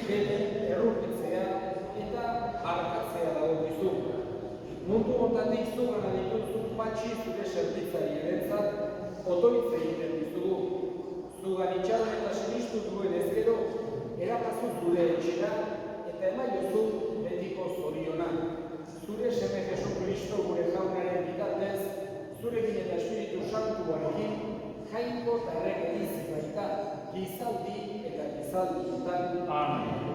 bere errukitzea eta barkatzea dagokizu. Mundu honetatik zugana dituzu patxi zure zerbitzarierentzat otoitz egiten dizugu. Zugan itxaron eta sinistu duen ezkero, erakazu zure etxera eta emaiozu betiko zoriona. Zure seme Jesu Kristo gure jaunaren bitartez, zurekin eta Espiritu Santuarekin, jainko eta erregeriz baita, gizaldi eta gizaldietan. Amen.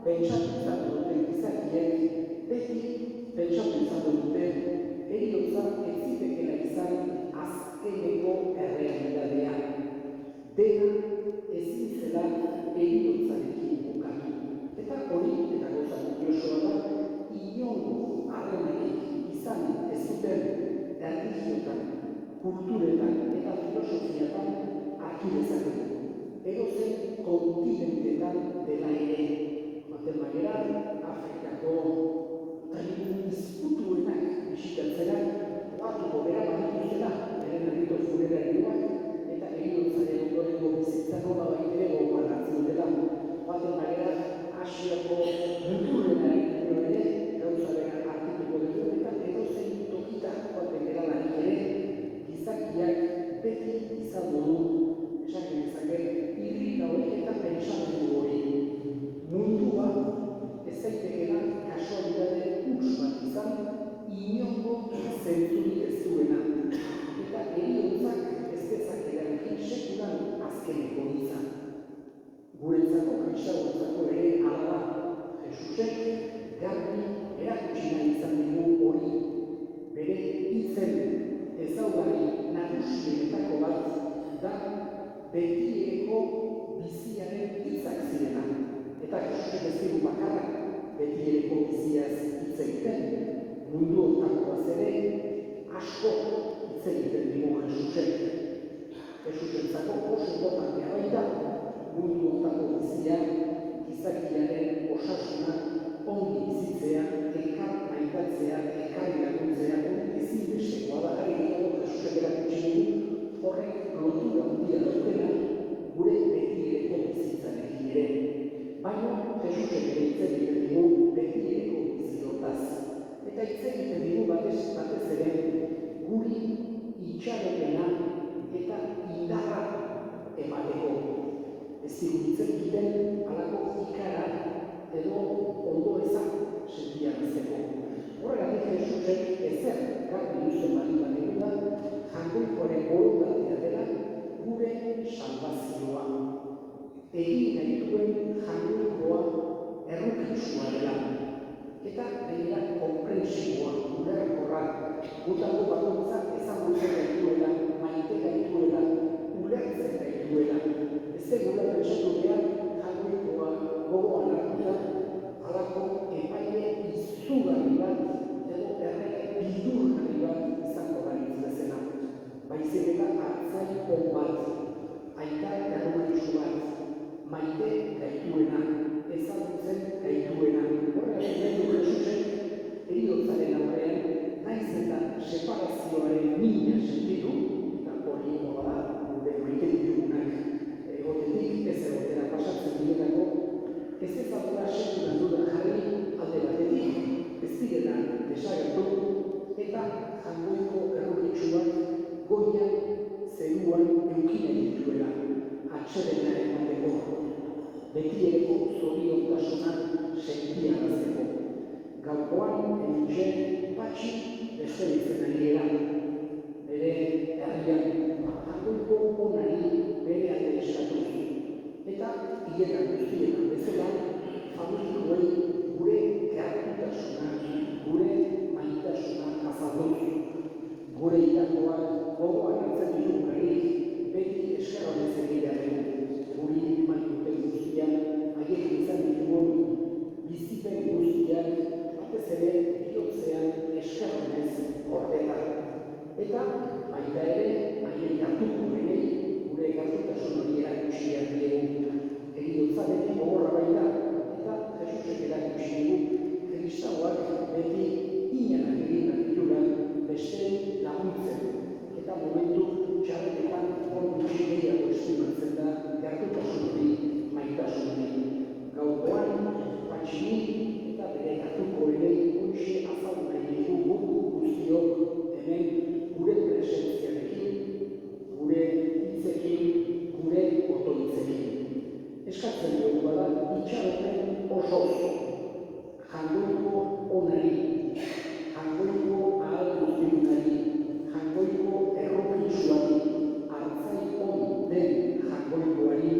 pentsatu izan dute gizakiek beti pentsatu izan dute heriotza ez zitekeela izan azkeneko errealitatea. Dena ezin zela heriotzarekin bukatu. Eta hori, eta gauza kuriosoa da, inongo harremanik izan ez zuten erlijiotan, kulturetan eta filosofiatan hartu dezakegu. Edozein kontinentetan dela ere. Matemagera, Afrikako tribu izkutuenak bisitatzera, batuko bera badituzela, beren herriko funerarioak, eta heriotzaren ondorengo bizitza nola baitere gogaratzen dutela. Matemagera, Asiako kulturenari ere, gauza bera artituko dugu, eta edozein tokita baten eralarik ere, gizakiak beti izan dugu, esan genezake, irrika hori eta pentsamendu hori. Mundua ez daitekeela kasualidade huts bat izan, inongo zentzurik ez duena. Eta heriotzak ez dezakelarekin sekulan azkeneko izan. Guretzako kristauentzako ere hala da. Jesusek garbi erakutsi nahi izan digu hori. Bere hitzen ezaugarri nagusienetako bat da betiereko biziaren hitzak zirena. Eta Jesusek ez digu bakarrak betiereko biziaz hitz egiten, mundu hontakoaz ere asko hitz egiten digu Jesusek. Jesusentzako oso inportantea baita mundu hontako bizia, gizakiaren osasuna, ongi bizitzea, elkar maitatzea, elkar laguntzea, ezinbestekoa da, jarri gehiago Jesusek erakutsi dugu, horrek lotura handia daukena gure betiereko bizitzarekin ere. Baina Jesusek ere hitz egiten digu betiereko bizitotaz. Eta hitz egiten digu batez ere guri itxaropena eta indarra emateko. Ez diruditzen egiten halako ikara edo ondo ezak sentiarazteko. Horregatik Jesusek ezer garbi duzen balitan eguna, jainkoikoaren borondatea dela gure salvazioa. Egin nahi duen jainkoikoa errukitsua dela. Eta begira konprentsioa, ulerkorra, gutako bakoitzak ezagutzen gaituela, maite gaituela, ulertzen gaituela. Ez egula pentsatu behar jainkoikoa gogoan hartuta, halako epaile izugarri bat edo errege bidurgarri bat izango garitz bezala. Baizik eta hartzaile on bat, aita errukitsu bat, maite gaituena, ezagutzen gaituena. Horregatik nahi du Jesusek heriotzaren aurrean, naiz eta separazioaren mina sentitu, eta hori egoa da, gure maite ditugunak egotetik ez egotera pasatzen direlako, ez ezaguna sekulan dudan jarri alde batetik, ez direla desagertu, eta jainkoiko errukitsuak goian zeruan eukine dituela, atsedena emateko, betiereko zoriontasuna sentiarazteko. Gaurkoan, enutxe, patxi, beste ditzen ari era. Bere herrian, jainkoiko onari bere alde eskatuz. Eta hiletan guztietan bezala, familikoei gure gertutasuna, gure maitasuna azalduz. Gure irakoak gogoan hartzen ditugunarik beti eskerronez egitea dugu. Guri manituten guztiak, haiek izan ditugun bizipen guztiak, batez ere bihotzean eskerronez ordena. Eta baita ere, haiek hartuko benei, gure gertutasun hori erakutsi behar diegu. Heriotza beti gogorra baita, eta Jesusek erakutsi dugu, kristauak beti inanak egin ditula beste laguntzen. Eta momentu txarretetan ondutsi gehiago estimatzen da gertutasun hori, maitasun hori. Gaurkoan, patxini eta bere hartuko ere hoxe azaldu nahi dugu guk guztiok hemen gure presentziarekin, gure hitzekin, gure otoitzekin. Eskatzen dugu bada itxaropen oso jainkoiko onari, jainkoiko ahal guztiunari, jainkoiko errokitsuari, hartzai on den jainkoikoari,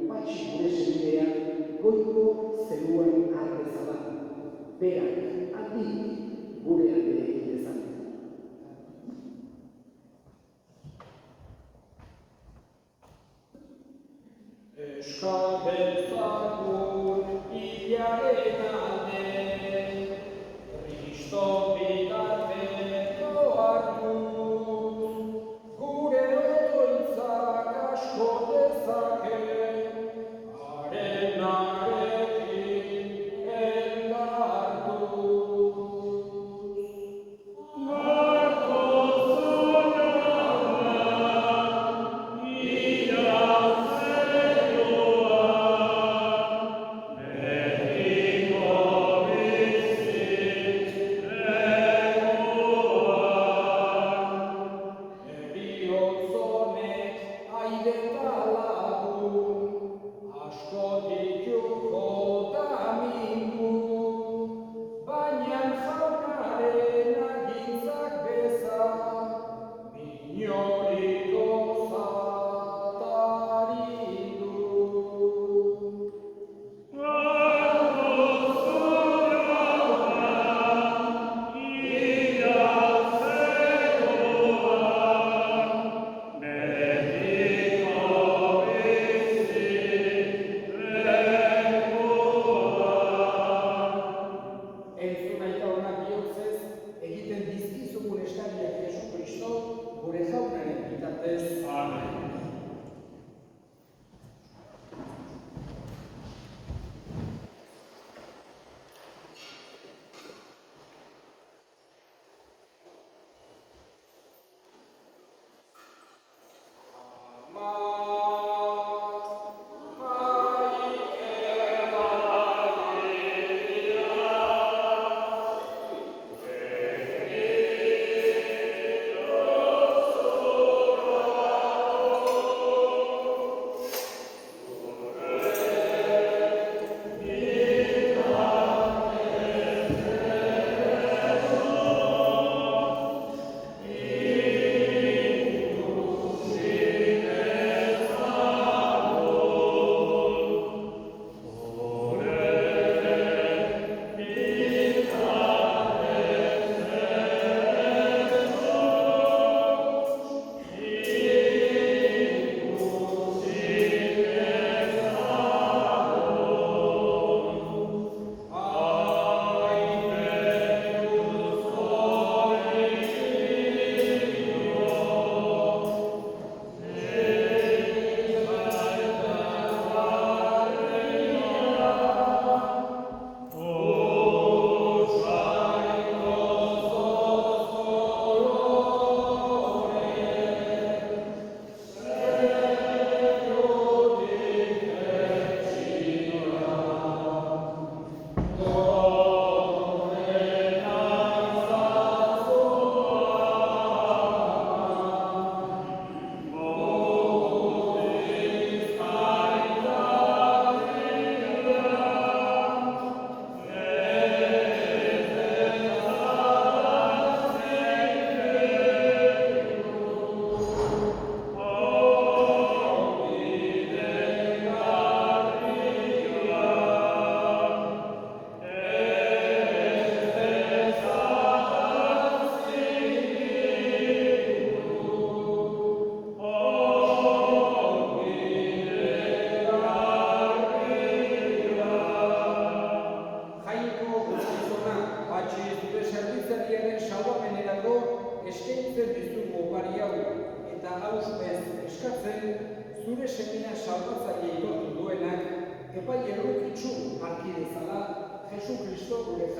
patxi gure senidea, goiko zeruan arrezala. Berak, handi gure alde egin dezan.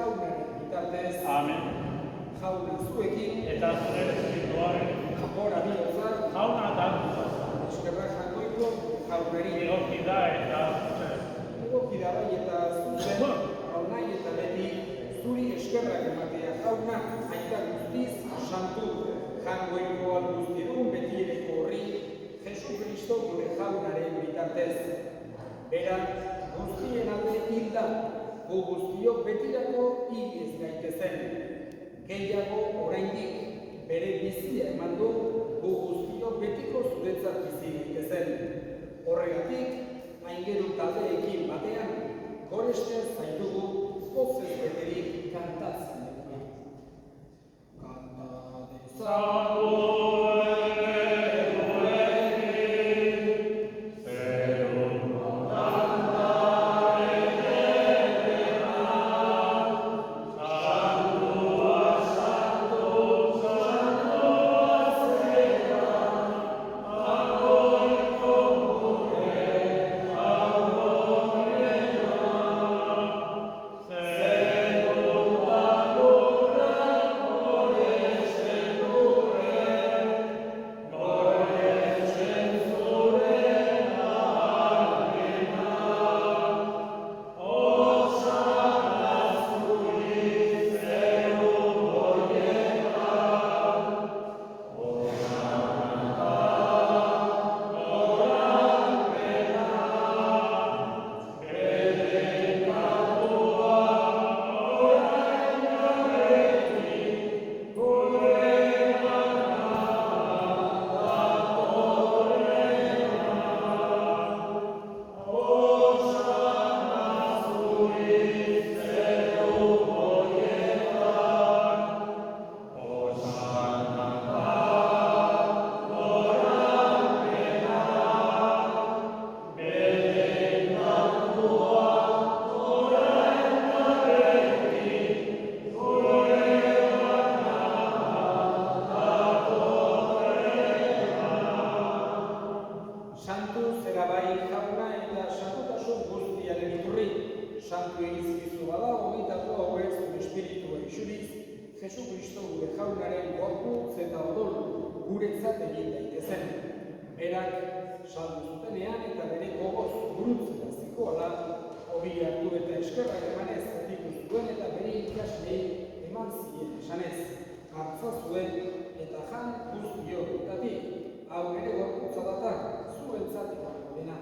jaunaren bitartez. Amen. Jauna zuekin. Eta zure espirituaren. Japora bihotzak. Jauna da. Eskerrak jakoiko jaunari. Egoki da eta Egoki da bai eta zuzen. Jaunai eta beti zuri eskerrak ematea jauna. Aita guztiz santu. Jangoikoak guztidun betireko horri. Jesu Kristo gure jaunaren bitartez. Berak guztien alde hilda. Gu guztiok betirako hil ez gaitezen. Gehiago oraindik bere bizia eman du, gu guztiok betiko zuretzat bizi gaitezen. Horregatik, aingeru taldeekin batean, goresten zaitugu pozez beterik kantatzen dugu. Kanta dezagun. Jesu Kristo gure jaunaren gorputz eta odol guretzat egin daitezen. Berak saldu zutenean eta bere gogoz gurutzera zikoala, hori hartu eta eskerrak emanez zatitu zuen eta bere ikaslei eman zien esanez. Hartza zuen eta jan guztiok, hau bere gorputza data zuentzat emango dena.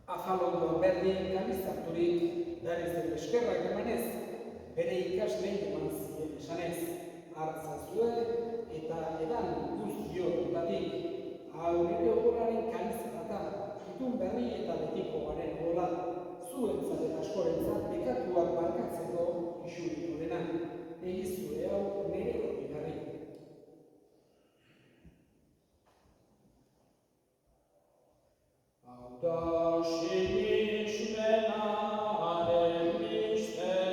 Afalondoan berdin kalizarturik, darezen eskerrak emanez, bere ikaslei eman zien esanez. Hartza zuen eta edan guztiok, hau nire odolaren kalizarata, itun berri eta betiko garen odola, zuentzat eta askorentzat bekatuak barkatzeko isuriko dena. Egizue hau nire horrigarri. Da sinixmenaren misterioa.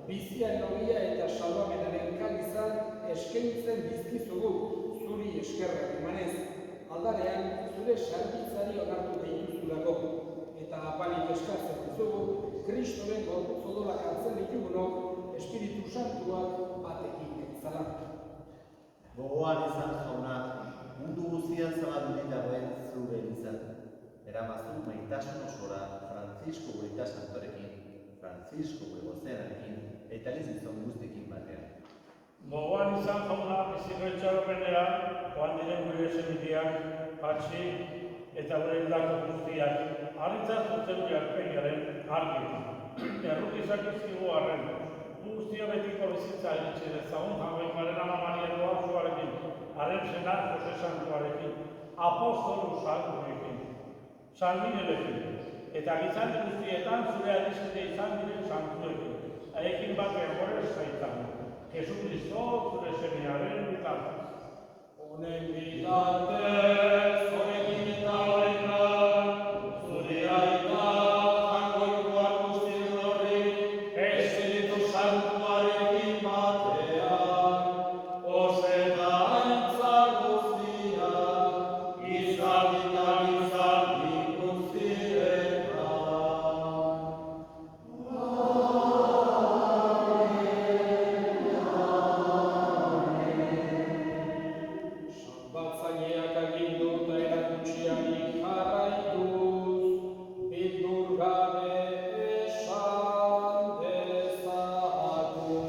Bizian logia eta salvamenaren kaliza eskaintzen dizkizugu zuri eskerrak emanez. Aldarean zure sarbitzari onartu dituzulako. Eta apalik eskatzen dizugu, Kristoren gorputz odolak hartzen ditugunok, Espiritu Santuak batekin gaitzala. Gogoan izan jauna, mundu guztian zabaldurik dagoen zure izan. Eramazu maitasun osora Frantzisko Gurita Santorekin, Frantzisko Gozenarekin, eta gizon guztekin batean. Gogoan izan jauna biziko itxaropenera, joan diren gure semitiak, patxi eta gure hildako guztiak, harritzat zuzen jarpeiaren argi. Errukizak izkigu arren, guztia betiko bizitza iritsi dezagun, Jaungoikaren ama Maria Doazuarekin, haren senar Jose Santuarekin, apostolu salduekin, San Miguelekin, eta gizarte guztietan zure adiskide izan diren santuekin, haiekin bat behorrez zaitan, Jesukristo zure semearen bitartez. Honen bitartez, honekin eta horretan, zure aita, Jaungoikoak guztien horri, Espiritu Santuarekin batean, osetan itzar guztiak, izalditan izaldi guztietan. Batzaileak agindu eta erakutsiari jarraituz, bildur gabe esan dezagun.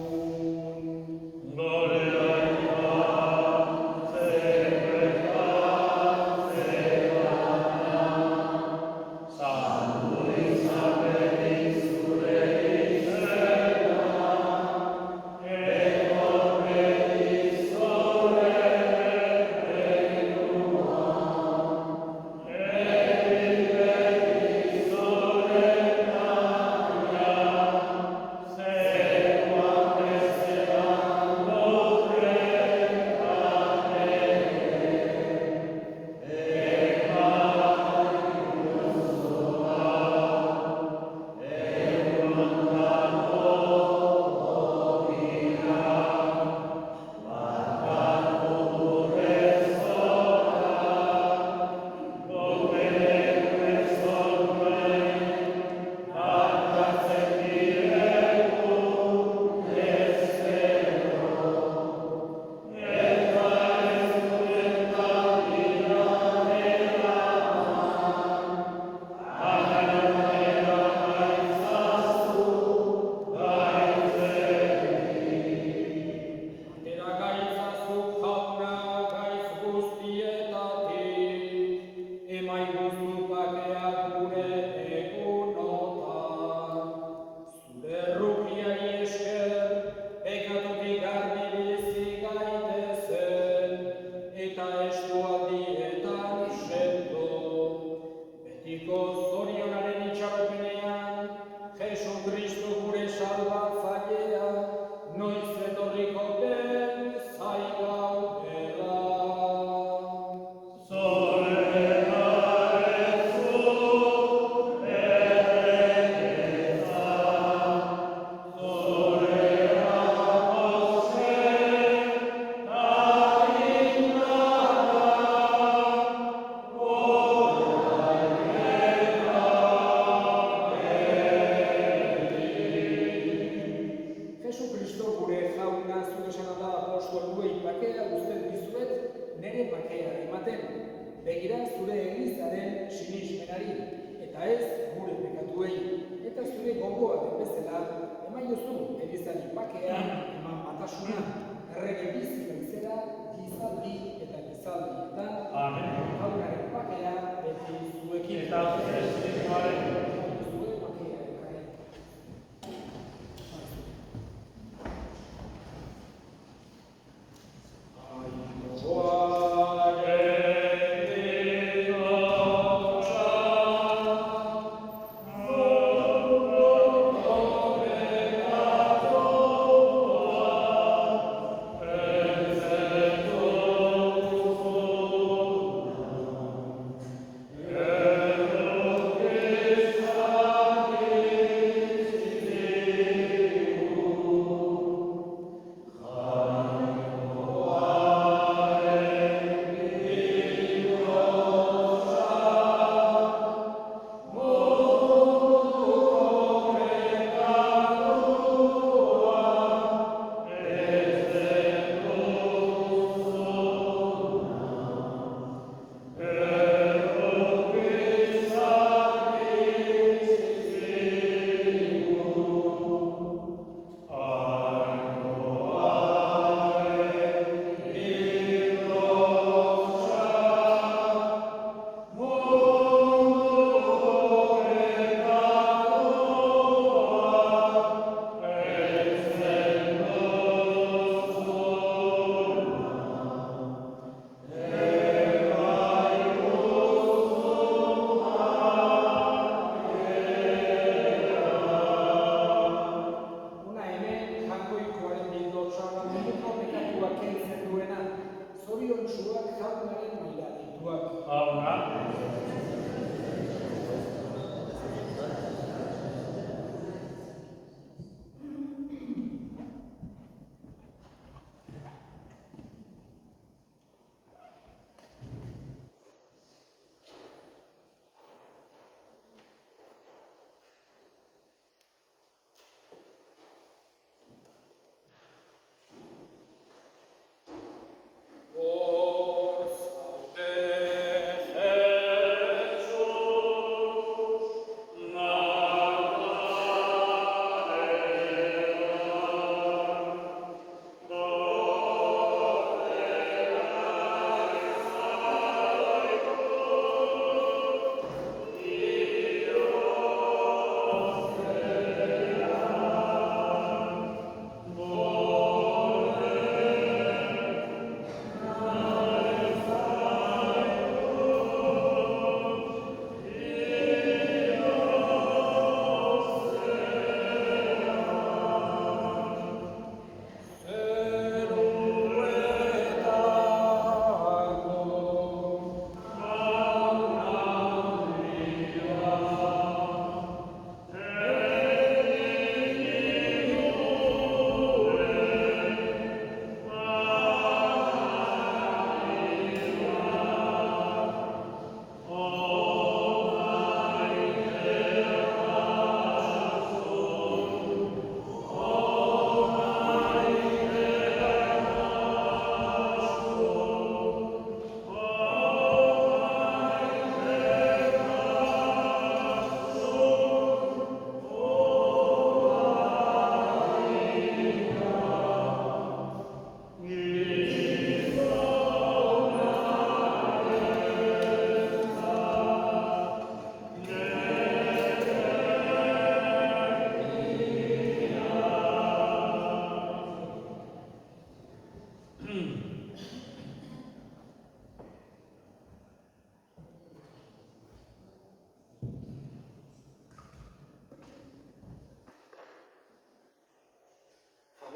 Begira zure elizaren sinismenari, eta ez gure pekatuei, eta zure gogoak bezala, emaiozu elizari bakea, eman batasuna, errege bizi baizera, gizaldi eta gizaldietan, jaunaren bakea, beti zuekin. Eta zure espirituaren zure bakea ekarri. Amen.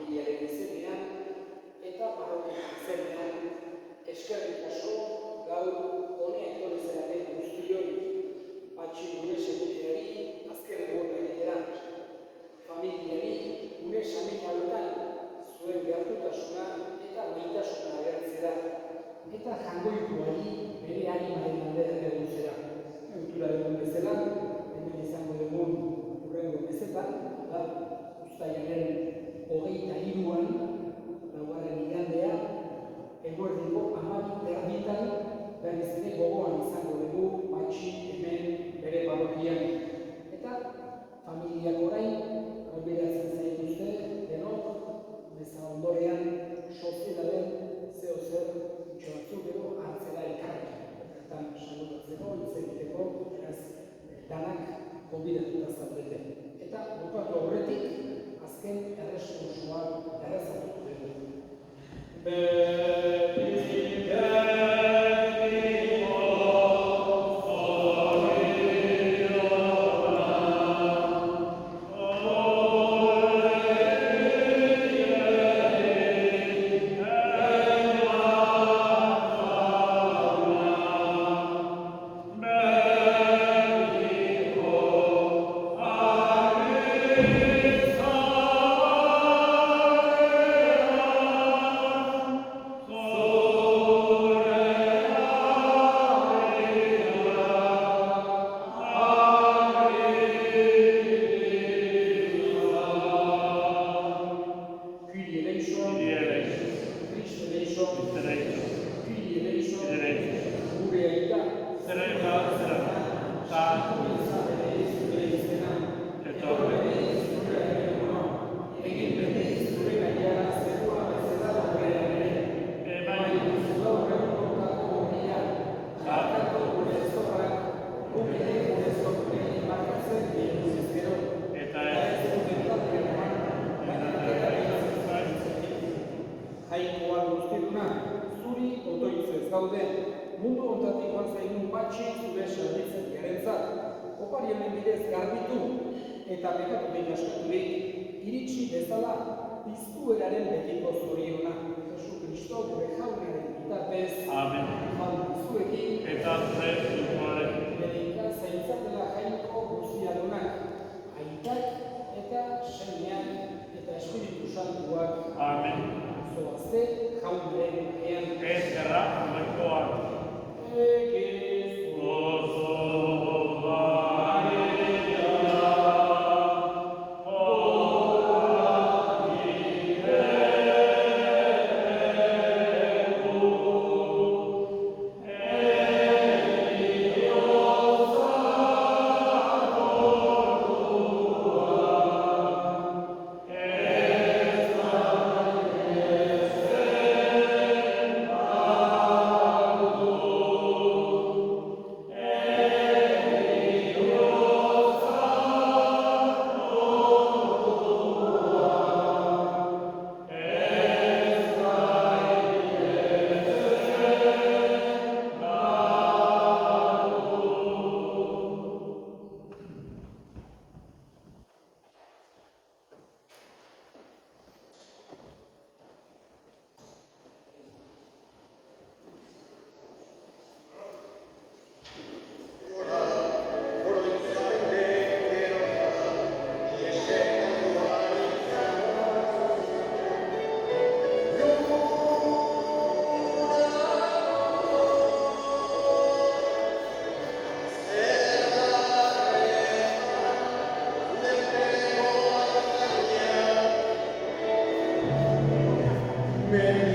Familiaren izenean eta parrokiaren izenean eskerrik asko gaur hona etorri zareten guztioi, Patxi gure senideari azken eguna egitera, familiari gure samiñalotan zuen behartutasuna eta maitasuna agertzera, eta jangoikoari bere animaren aldera eguntzera. Ohitura dugun bezala, hemen izango dugun hurrengo mesetan, da, uztailaren 23an, laugarren igandea, eguerdiko 12:30 berriz ere gogoan izango dugu Patxi hemen bere parrokian. Eta familiak orain, gonbidatzen zaituzte, denok, meza ondorean, sozietaten zeo zer itxo batzuk edo hartzera elkarri. Bertan salutatzeko, hitz egiteko, beraz, danak gonbidatuta zaudete. Eta bukatu aurretik, azken erreskurtsoak errezatuko dugu. Mundu hontatik joan zaigun Patxi zure servizariarentzat, opari honen bidez garbitu eta bekaturik askaturik iritsi bezala piztueraren betiko zoriona. Jesu Kristo gure jaunaren bitartez, Amen. Zuekin Eta Bedinka zaintzatela jainko guztiadunak, aitak eta semeak eta Espiritu Santuak Amen. zoazte jaunen ean. Ezkerra, amaikoan. Egiz Oso baia, Amen.